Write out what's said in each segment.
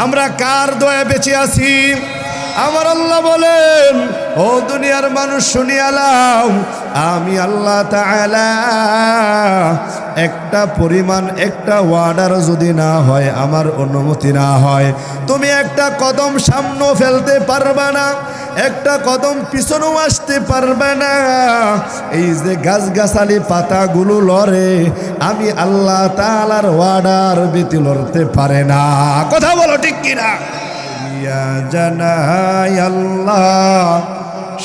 আমরা কার দয়া বেঁচে আছি? আমার আল্লাহ বলেন, ও দুনিয়ার মানুষ শুনিয়া লাও, আমি আল্লাহ তাআলা একটা পরিমাণ, একটা ওয়ার্ডার যদি না হয়, আমার অনুমতি না হয়, তুমি একটা কদম সামনে ফেলতে পারবে না, একটা কদম পিছনেও আসতে পারবে না। এই যে গাছগাছালি পাতাগুলো লড়ে, আমি আল্লাহ তাআলার ওয়ার্ডার ব্যতি লড়তে পারে না। কথা বলো ঠিক কিনা? জানাই আল্লাহ,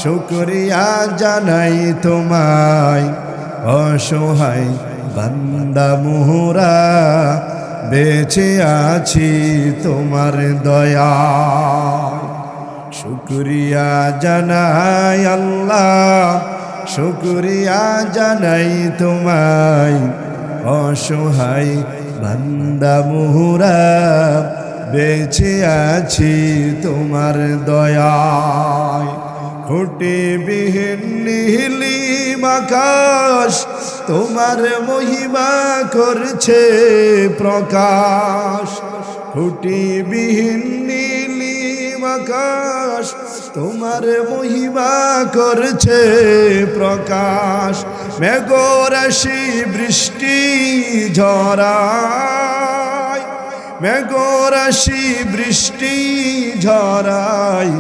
শুকরিয়া জানাই তোমায়, অসহায় বান্দা মোরা বেঁচে আছি তোমার দয়া। শুকরিয়া জানাই আল্লাহ, শুকরিয়া জানাই তোমায়, অসহায় বান্দা মোরা বেঁচে আছি তোমার দয়ায়। খুঁটি বিহীন নীলিম আকাশ তোমার মহিমা করছে প্রকাশ। খুঁটি বিহীন নীলিম আকাশ তোমার মহিমা করছে প্রকাশ। মেঘরাশি বৃষ্টি ঝরায়, মেঘরাশি বৃষ্টি ঝরায়,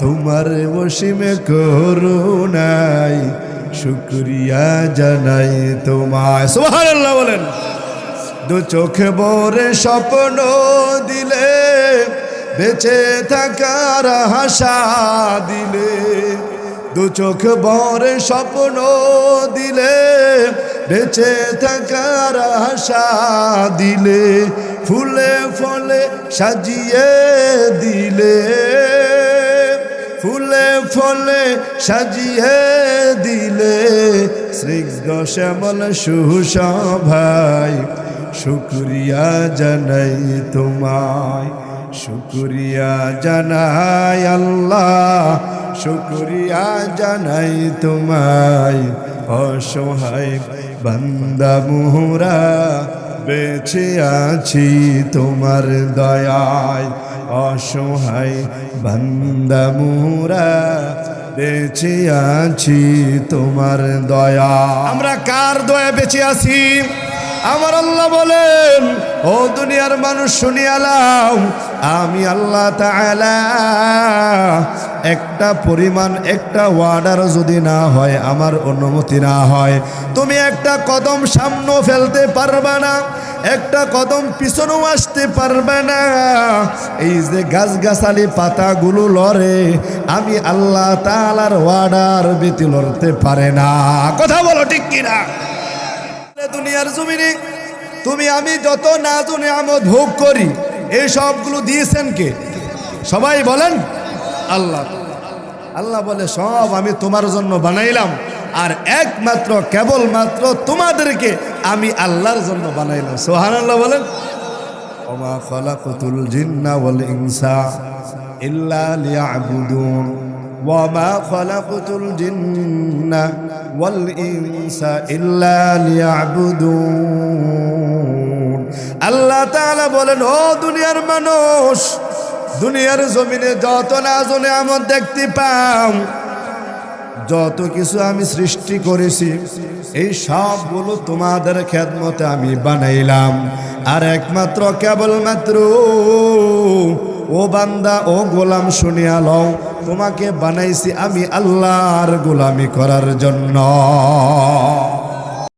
তোমার অসীমে করুণায় শুকরিয়া জানাই তোমায়। সুবহানাল্লাহ বলেন। দু চোখে ভরে স্বপ্ন দিলে, বেঁচে থাকার আশা দিলে, দু চোখ ভরে স্বপ্ন দিলে, বেঁচে থাকার আশা দিলে, ফুলে ফলে সাজিয়ে দিলে, ফুলে ফলে সাজিয়ে দিলে, স্নিগ্ধ শ্যামল সুশোভায় শুকরিয়া জানাই তোমায়। শুকরিয়া জানাই আল্লাহ, শুকরিয়া জানাই তোমায়, অসহায় বান্দা মোরা বেঁচে আছি তোমার দয়ায়। অসহায় বান্দা মোরা বেঁচে আছি তোমার দয়া। আমরা কার দয়া বেঁচে আছি? আমার আল্লাহ বলেন, ও দুনিয়ার মানুষ শুনিয়া লাও, আমি আল্লাহ তাআলা একটা পরিমাণ, একটা ওয়ার্ডার যদি না হয়, আমার অনুমতি না হয়, তুমি একটা কদম সামনে ফেলতে পারবে না, একটা কদম পিছনেও আসতে পারবে না। এই যে গাছগাছালি পাতাগুলো লড়ে, আমি আল্লাহ তাআলার ওয়ার্ডার ব্যতি লড়তে পারে না। কথা বলো ঠিক কিনা? দুনিয়ার জমিনে তুমি আমি যত নাজ ও নিয়ামত ভোগ করি, এই সবগুলো দিয়েছেন কে? সবাই বলেন আল্লাহ। আল্লাহ বলে, সব আমি তোমার জন্য বানাইলাম, আর একমাত্র কেবলমাত্র তোমাদেরকে আমি আল্লাহর জন্য বানাইলাম। সুবহানাল্লাহ বলেন। ওমা খালাকাতুল জিন্না ওয়াল ইনসা ইল্লা লিয়াবুদুন, ওয়ামা খালাকাতুল জিন্না ওয়াল ইনসা ইল্লা লিয়াবুদুন। আল্লাহ তাআলা বলেন, ও দুনিয়ার মানুষ, দুনিয়ার জমিনে যত নাজ ও নিয়ামত দেখতে পাও, যত কিছু আমি সৃষ্টি করেছি, এই সবগুলো তোমাদের খেদমতে আমি বানাইলাম, আর একমাত্র কেবলমাত্র ও বান্দা, ও গোলাম শুনিয়া লও, তোমাকে বানাইছি আমি আল্লাহর গোলামি করার জন্য।